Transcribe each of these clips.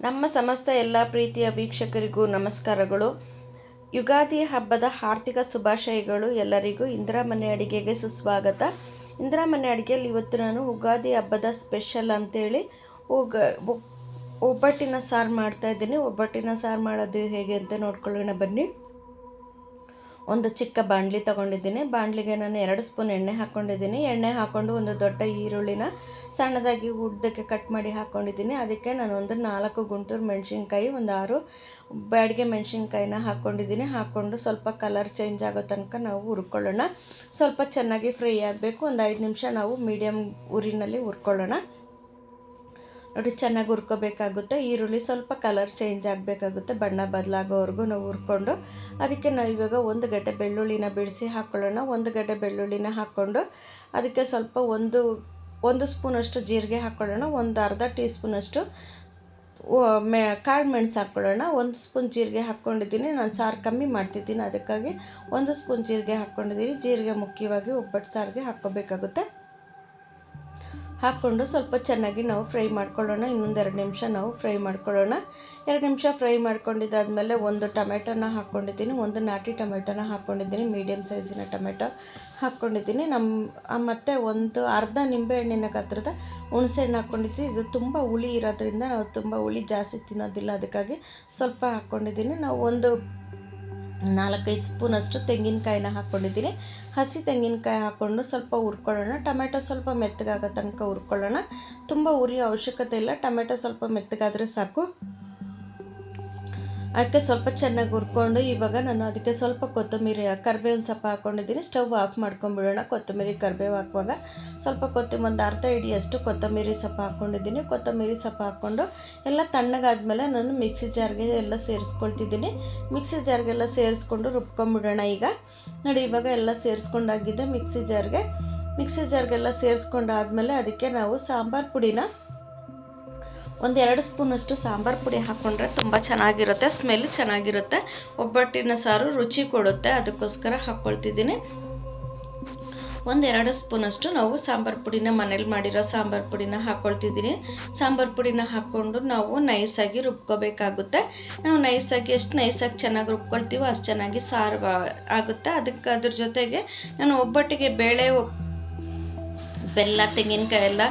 ನಮ್ಮ ಸಮಸ್ತ ಎಲ್ಲ ಪ್ರೀತಿಯ ವೀಕ್ಷಕರಿಗೂ ನಮಸ್ಕಾರಗಳು. ಯುಗಾದಿ ಹಬ್ಬದ ಆರ್ಥಿಕ ಶುಭಾಶಯಗಳು ಎಲ್ಲರಿಗೂ. ಇಂದಿರಾ ಮನೆ ಅಡಿಗೆಗೆ ಸುಸ್ವಾಗತ. ಇಂದಿರಾ ಮನೆ ಅಡುಗೆಯಲ್ಲಿ ಇವತ್ತು ನಾನು ಯುಗಾದಿ ಹಬ್ಬದ ಸ್ಪೆಷಲ್ ಅಂತೇಳಿ ಒಬ್ಬಟ್ಟಿನ ಸಾರು ಮಾಡ್ತಾಯಿದ್ದೀನಿ. ಒಬ್ಬಟ್ಟಿನ ಸಾರು ಮಾಡೋದು ಹೇಗೆ ಅಂತ ನೋಡ್ಕೊಳ್ಳೋಣ ಬನ್ನಿ. ಒಂದು ಚಿಕ್ಕ ಬಾಣಲಿ ತೊಗೊಂಡಿದ್ದೀನಿ. ಬಾಣಲಿಗೆ ನಾನು 2 ಸ್ಪೂನ್ ಎಣ್ಣೆ ಹಾಕ್ಕೊಂಡಿದ್ದೀನಿ. ಎಣ್ಣೆ ಹಾಕ್ಕೊಂಡು ಒಂದು ದೊಡ್ಡ ಈರುಳ್ಳಿನ ಸಣ್ಣದಾಗಿ ಉದ್ದಕ್ಕೆ ಕಟ್ ಮಾಡಿ ಹಾಕ್ಕೊಂಡಿದ್ದೀನಿ. ಅದಕ್ಕೆ ನಾನು ಒಂದು 4 ಗುಂಟೂರು ಮೆಣಸಿನ್ಕಾಯಿ, ಒಂದು 6 ಬ್ಯಾಡಗೆ ಮೆಣಸಿನ್ಕಾಯಿನ ಹಾಕ್ಕೊಂಡಿದ್ದೀನಿ. ಹಾಕ್ಕೊಂಡು ಸ್ವಲ್ಪ ಕಲರ್ ಚೇಂಜ್ ಆಗೋ ತನಕ ನಾವು ಹುರ್ಕೊಳ್ಳೋಣ. ಸ್ವಲ್ಪ ಚೆನ್ನಾಗಿ ಫ್ರೈ ಆಗಬೇಕು. ಒಂದು 5 ನಿಮಿಷ ನಾವು ಮೀಡಿಯಮ್ ಉರಿನಲ್ಲಿ ಹುರ್ಕೊಳ್ಳೋಣ. ನೋಡಿ, ಚೆನ್ನಾಗಿ ಹುರ್ಕೋಬೇಕಾಗುತ್ತೆ. ಈರುಳ್ಳಿ ಸ್ವಲ್ಪ ಕಲರ್ ಚೇಂಜ್ ಆಗಬೇಕಾಗುತ್ತೆ, ಬಣ್ಣ ಬದಲಾಗೋವರೆಗೂ ನಾವು ಹುರ್ಕೊಂಡು ಅದಕ್ಕೆ ನಾವು ಇವಾಗ 1 ಗಡ್ಡೆ ಬೆಳ್ಳುಳ್ಳಿನ ಬಿಡಿಸಿ ಹಾಕ್ಕೊಳ್ಳೋಣ. 1 ಗಡ್ಡೆ ಬೆಳ್ಳುಳ್ಳಿನ ಹಾಕ್ಕೊಂಡು ಅದಕ್ಕೆ ಸ್ವಲ್ಪ ಒಂದು ಸ್ಪೂನಷ್ಟು ಜೀರಿಗೆ ಹಾಕ್ಕೊಳ್ಳೋಣ. ಒಂದು ಅರ್ಧ ಟೀ ಸ್ಪೂನಷ್ಟು ಕಾಳು ಮೆಣಸು ಹಾಕ್ಕೊಳ್ಳೋಣ. 1 ಸ್ಪೂನ್ ಜೀರಿಗೆ ಹಾಕ್ಕೊಂಡಿದ್ದೀನಿ. ನಾನು ಸಾರು ಕಮ್ಮಿ ಮಾಡ್ತಿದ್ದೀನಿ, ಅದಕ್ಕಾಗಿ 1 ಸ್ಪೂನ್ ಜೀರಿಗೆ ಹಾಕ್ಕೊಂಡಿದ್ದೀನಿ. ಜೀರಿಗೆ ಮುಖ್ಯವಾಗಿ ಒಬ್ಬಟ್ಟು ಸಾರಿಗೆ ಹಾಕ್ಕೋಬೇಕಾಗುತ್ತೆ. ಹಾಕ್ಕೊಂಡು ಸ್ವಲ್ಪ ಚೆನ್ನಾಗಿ ನಾವು ಫ್ರೈ ಮಾಡ್ಕೊಳ್ಳೋಣ. ಇನ್ನೊಂದು 2 ನಿಮಿಷ ನಾವು ಫ್ರೈ ಮಾಡ್ಕೊಳ್ಳೋಣ. 2 ನಿಮಿಷ ಫ್ರೈ ಮಾಡ್ಕೊಂಡಿದ್ದಾದಮೇಲೆ ಒಂದು ಟೊಮೆಟೊನ ಹಾಕ್ಕೊಂಡಿದ್ದೀನಿ. ಒಂದು ನಾಟಿ ಟೊಮೆಟೊನ ಹಾಕ್ಕೊಂಡಿದ್ದೀನಿ, ಮೀಡಿಯಮ್ ಸೈಜಿನ ಟೊಮೆಟೊ ಹಾಕ್ಕೊಂಡಿದ್ದೀನಿ. ಮತ್ತು ಒಂದು ಅರ್ಧ ನಿಂಬೆಹಣ್ಣಿನ ಗಾತ್ರದ ಹುಣಸೆಹಣ್ಣು ಹಾಕ್ಕೊಂಡಿದ್ದೀನಿ. ಇದು ತುಂಬ ಹುಳಿ ಇರೋದ್ರಿಂದ ನಾವು ತುಂಬ ಹುಳಿ ಜಾಸ್ತಿ ತಿನ್ನೋದಿಲ್ಲ, ಅದಕ್ಕಾಗಿ ಸ್ವಲ್ಪ ಹಾಕ್ಕೊಂಡಿದ್ದೀನಿ. ನಾವು ಒಂದು 4-5 ಸ್ಪೂನಷ್ಟು ತೆಂಗಿನಕಾಯಿನ ಹಾಕ್ಕೊಂಡಿದ್ದೀನಿ. ಹಸಿ ತೆಂಗಿನಕಾಯಿ ಹಾಕ್ಕೊಂಡು ಸ್ವಲ್ಪ ಹುರ್ಕೊಳ್ಳೋಣ. ಟೊಮೆಟೊ ಸ್ವಲ್ಪ ಮೆತ್ತಗಾಗೋ ತನಕ ಹುರ್ಕೊಳ್ಳೋಣ. ತುಂಬ ಉರಿಯೋ ಅವಶ್ಯಕತೆ ಇಲ್ಲ, ಟೊಮೆಟೊ ಸ್ವಲ್ಪ ಮೆತ್ತಗಾದರೆ ಸಾಕು. ಅದಕ್ಕೆ ಸ್ವಲ್ಪ ಚೆನ್ನಾಗಿ ಹುರ್ಕೊಂಡು ಇವಾಗ ನಾನು ಅದಕ್ಕೆ ಸ್ವಲ್ಪ ಕೊತ್ತಂಬರಿ, ಕರಿಬೇವಿನ ಸೊಪ್ಪು ಹಾಕ್ಕೊಂಡಿದ್ದೀನಿ. ಸ್ಟವ್ ಆಫ್ ಮಾಡ್ಕೊಂಬಿಡೋಣ. ಕೊತ್ತಂಬರಿ ಕರಿಬೇವು ಹಾಕುವಾಗ ಸ್ವಲ್ಪ ಒಂದು ಅರ್ಧ ಹಿಡಿಯಷ್ಟು ಕೊತ್ತಂಬರಿ ಸೊಪ್ಪು ಹಾಕ್ಕೊಂಡಿದ್ದೀನಿ. ಕೊತ್ತಂಬರಿ ಸೊಪ್ಪು ಹಾಕ್ಕೊಂಡು ಎಲ್ಲ ತಣ್ಣಗಾದ್ಮೇಲೆ ನಾನು ಮಿಕ್ಸಿ ಜಾರ್ಗೆ ಎಲ್ಲ ಸೇರಿಸ್ಕೊಳ್ತಿದ್ದೀನಿ. ಮಿಕ್ಸಿ ಜಾರ್ಗೆಲ್ಲ ಸೇರಿಸ್ಕೊಂಡು ರುಬ್ಕೊಂಬಿಡೋಣ. ಈಗ ನೋಡಿ, ಇವಾಗ ಎಲ್ಲ ಸೇರಿಸ್ಕೊಂಡಾಗಿದೆ ಮಿಕ್ಸಿ ಜಾರ್ಗೆಲ್ಲ ಸೇರಿಸ್ಕೊಂಡಾದ್ಮೇಲೆ ಅದಕ್ಕೆ ನಾವು ಸಾಂಬಾರು ಪುಡಿನ ಒಂದು 2 ಸ್ಪೂನಷ್ಟು ಸಾಂಬಾರು ಪುಡಿ ಹಾಕ್ಕೊಂಡ್ರೆ ತುಂಬ ಚೆನ್ನಾಗಿರುತ್ತೆ, ಸ್ಮೆಲ್ ಚೆನ್ನಾಗಿರುತ್ತೆ, ಒಬ್ಬಟ್ಟಿನ ಸಾರು ರುಚಿ ಕೊಡುತ್ತೆ. ಅದಕ್ಕೋಸ್ಕರ ಹಾಕ್ಕೊಳ್ತಿದ್ದೀನಿ. ಒಂದು 2 ಸ್ಪೂನಷ್ಟು ನಾವು ಸಾಂಬಾರು ಪುಡಿನ, ಮನೇಲಿ ಮಾಡಿರೋ ಸಾಂಬಾರು ಪುಡಿನ ಹಾಕ್ಕೊಳ್ತಿದ್ದೀನಿ. ಸಾಂಬಾರು ಪುಡಿನ ಹಾಕ್ಕೊಂಡು ನಾವು ನೈಸಾಗಿ ರುಬ್ಕೋಬೇಕಾಗುತ್ತೆ. ನಾವು ನೈಸಾಗಿ ಎಷ್ಟು ನೈಸಾಗಿ ಚೆನ್ನಾಗಿ ರುಬ್ಕೊಳ್ತೀವೋ ಅಷ್ಟು ಚೆನ್ನಾಗಿ ಸಾರು ಆಗುತ್ತೆ. ಅದ್ರ ಜೊತೆಗೆ ನಾನು ಒಬ್ಬಟ್ಟಿಗೆ ಬೇಳೆ, ಬೆಲ್ಲ, ತೆಂಗಿನಕಾಯಿ ಎಲ್ಲ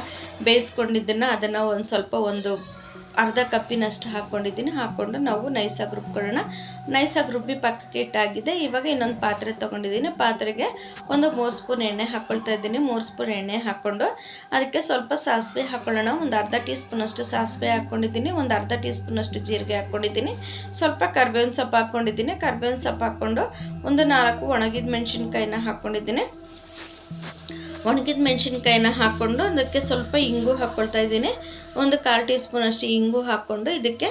ಬೇಯಿಸ್ಕೊಂಡಿದ್ದನ್ನು ಅದನ್ನು ಒಂದು ಅರ್ಧ ಕಪ್ಪಿನಷ್ಟು ಹಾಕ್ಕೊಂಡಿದ್ದೀನಿ. ಹಾಕ್ಕೊಂಡು ನಾವು ನೈಸಾಗಿ ರುಬ್ಕೊಳ್ಳೋಣ. ನೈಸಾಗಿ ರುಬ್ಬಿ ಪಕ್ಕಕ್ಕೆ ಇಟ್ಟಾಗಿದೆ. ಇವಾಗ ಇನ್ನೊಂದು ಪಾತ್ರೆ ತೊಗೊಂಡಿದ್ದೀನಿ. ಪಾತ್ರೆಗೆ ಒಂದು 3 ಸ್ಪೂನ್ ಎಣ್ಣೆ ಹಾಕ್ಕೊಳ್ತಾ ಇದ್ದೀನಿ. 3 ಸ್ಪೂನ್ ಎಣ್ಣೆ ಹಾಕ್ಕೊಂಡು ಅದಕ್ಕೆ ಸ್ವಲ್ಪ ಸಾಸಿವೆ ಹಾಕ್ಕೊಳ್ಳೋಣ. ಒಂದು ಅರ್ಧ ಟೀ ಸ್ಪೂನಷ್ಟು ಸಾಸಿವೆ ಹಾಕ್ಕೊಂಡಿದ್ದೀನಿ. ಒಂದು ಅರ್ಧ ಟೀ ಸ್ಪೂನಷ್ಟು ಜೀರಿಗೆ ಹಾಕ್ಕೊಂಡಿದ್ದೀನಿ. ಸ್ವಲ್ಪ ಕರಿಬೇವಿನ ಸೊಪ್ಪು ಹಾಕ್ಕೊಂಡಿದ್ದೀನಿ. ಕರಿಬೇವಿನ ಸೊಪ್ಪು ಹಾಕ್ಕೊಂಡು ಒಂದು 4 ಒಣಗಿದ ಮೆಣಸಿನ್ಕಾಯಿನ ಹಾಕ್ಕೊಂಡಿದ್ದೀನಿ. ಒಣಗಿದ ಮೆಣಸಿನ್ಕಾಯಿನ ಹಾಕ್ಕೊಂಡು ಅದಕ್ಕೆ ಸ್ವಲ್ಪ ಇಂಗು ಹಾಕ್ಕೊಳ್ತಾ ಇದ್ದೀನಿ. ಒಂದು 1/4 ಟೀ ಸ್ಪೂನಷ್ಟು ಇಂಗು ಹಾಕ್ಕೊಂಡು ಇದಕ್ಕೆ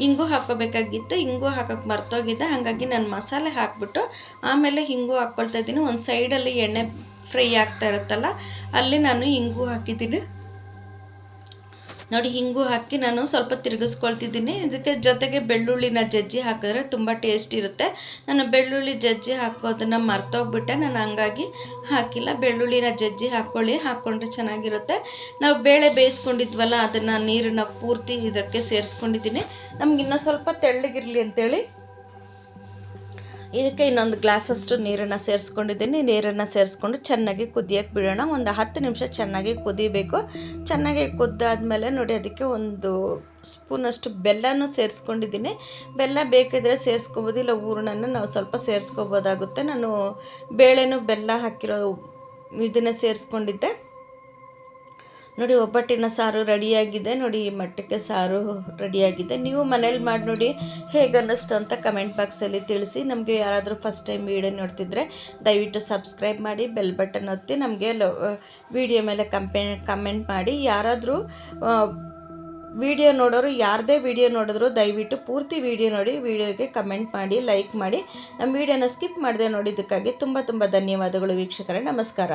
ಇಂಗು ಹಾಕ್ಕೋಬೇಕಾಗಿತ್ತು. ಇಂಗು ಹಾಕೋಕ್ಕೆ ಮರ್ತೋಗಿದೆ, ಹಾಗಾಗಿ ನಾನು ಮಸಾಲೆ ಹಾಕ್ಬಿಟ್ಟು ಆಮೇಲೆ ಇಂಗು ಹಾಕ್ಕೊಳ್ತಾ ಇದ್ದೀನಿ. ಒಂದು ಸೈಡಲ್ಲಿ ಎಣ್ಣೆ ಫ್ರೈ ಆಗ್ತಾ ಇರುತ್ತಲ್ಲ, ಅಲ್ಲಿ ನಾನು ಇಂಗು ಹಾಕಿದ್ದೀನಿ. ನೋಡಿ, ಹಿಂಗು ಹಾಕಿ ನಾನು ಸ್ವಲ್ಪ ತಿರುಗಿಸ್ಕೊಳ್ತಿದ್ದೀನಿ. ಇದಕ್ಕೆ ಜೊತೆಗೆ ಬೆಳ್ಳುಳ್ಳಿನ ಜಜ್ಜಿ ಹಾಕಿದ್ರೆ ತುಂಬ ಟೇಸ್ಟ್ ಇರುತ್ತೆ. ನಾನು ಬೆಳ್ಳುಳ್ಳಿ ಜಜ್ಜಿ ಹಾಕೋದನ್ನು ಮರ್ತೋಗ್ಬಿಟ್ಟೆ, ನಾನು ಹಂಗಾಗಿ ಹಾಕಿಲ್ಲ. ಬೆಳ್ಳುಳ್ಳಿನ ಜಜ್ಜಿ ಹಾಕ್ಕೊಂಡ್ರೆ ಚೆನ್ನಾಗಿರುತ್ತೆ. ನಾವು ಬೇಳೆ ಬೇಯಿಸ್ಕೊಂಡಿದ್ವಲ್ಲ, ಅದನ್ನು ನೀರನ್ನು ಪೂರ್ತಿ ಇದಕ್ಕೆ ಸೇರಿಸ್ಕೊಂಡಿದ್ದೀನಿ. ನಮ್ಗೆ ಇನ್ನೂ ಸ್ವಲ್ಪ ತೆಳ್ಳಗಿರಲಿ ಅಂತೇಳಿ ಇದಕ್ಕೆ ಇನ್ನೊಂದು ಗ್ಲಾಸಷ್ಟು ನೀರನ್ನು ಸೇರಿಸ್ಕೊಂಡಿದ್ದೀನಿ. ನೀರನ್ನು ಸೇರಿಸ್ಕೊಂಡು ಚೆನ್ನಾಗಿ ಕುದಿಯೋಕ್ಕೆ ಬಿಡೋಣ. ಒಂದು 10 ನಿಮಿಷ ಚೆನ್ನಾಗಿ ಕುದಿಬೇಕು. ಚೆನ್ನಾಗಿ ಕುದ್ದಾದ್ಮೇಲೆ ನೋಡಿ, ಅದಕ್ಕೆ ಒಂದು ಸ್ಪೂನಷ್ಟು ಬೆಲ್ಲನೂ ಸೇರಿಸ್ಕೊಂಡಿದ್ದೀನಿ. ಬೆಲ್ಲ ಬೇಕಿದ್ರೆ ಸೇರಿಸ್ಕೋಬೋದು, ಇಲ್ಲ ಹೂರಣನ ನಾವು ಸ್ವಲ್ಪ ಸೇರಿಸ್ಕೋಬೋದಾಗುತ್ತೆ. ನಾನು ಬೇಳೆನೂ ಬೆಲ್ಲ ಹಾಕಿರೋ ಇದನ್ನು ಸೇರಿಸ್ಕೊಂಡಿದ್ದೆ. ನೋಡಿ, ಒಬ್ಬಟ್ಟಿನ ಸಾರು ರೆಡಿಯಾಗಿದೆ. ನೋಡಿ, ಈ ಮಟ್ಟಕ್ಕೆ ಸಾರು ರೆಡಿಯಾಗಿದೆ. ನೀವು ಮನೇಲಿ ಮಾಡಿ ನೋಡಿ, ಹೇಗೆ ಅನ್ನಿಸ್ತು ಅಂತ ಕಮೆಂಟ್ ಬಾಕ್ಸಲ್ಲಿ ತಿಳಿಸಿ. ನಮಗೆ ಯಾರಾದರೂ ಫಸ್ಟ್ ಟೈಮ್ ವೀಡಿಯೋ ನೋಡ್ತಿದ್ರೆ ದಯವಿಟ್ಟು ಸಬ್ಸ್ಕ್ರೈಬ್ ಮಾಡಿ, ಬೆಲ್ ಬಟನ್ ಒತ್ತಿ ನಮಗೆ ವಿಡಿಯೋ ಮೇಲೆ ಕಮೆಂಟ್ ಮಾಡಿ. ಯಾರಾದರೂ ಯಾರದೇ ವಿಡಿಯೋ ನೋಡಿದ್ರು ದಯವಿಟ್ಟು ಪೂರ್ತಿ ವಿಡಿಯೋ ನೋಡಿ, ವಿಡಿಯೋಗೆ ಕಮೆಂಟ್ ಮಾಡಿ, ಲೈಕ್ ಮಾಡಿ. ನಮ್ಮ ವಿಡಿಯೋನ ಸ್ಕಿಪ್ ಮಾಡದೆ ನೋಡಿದ್ದಕ್ಕಾಗಿ ತುಂಬ ಧನ್ಯವಾದಗಳು ವೀಕ್ಷಕರೇ. ನಮಸ್ಕಾರ.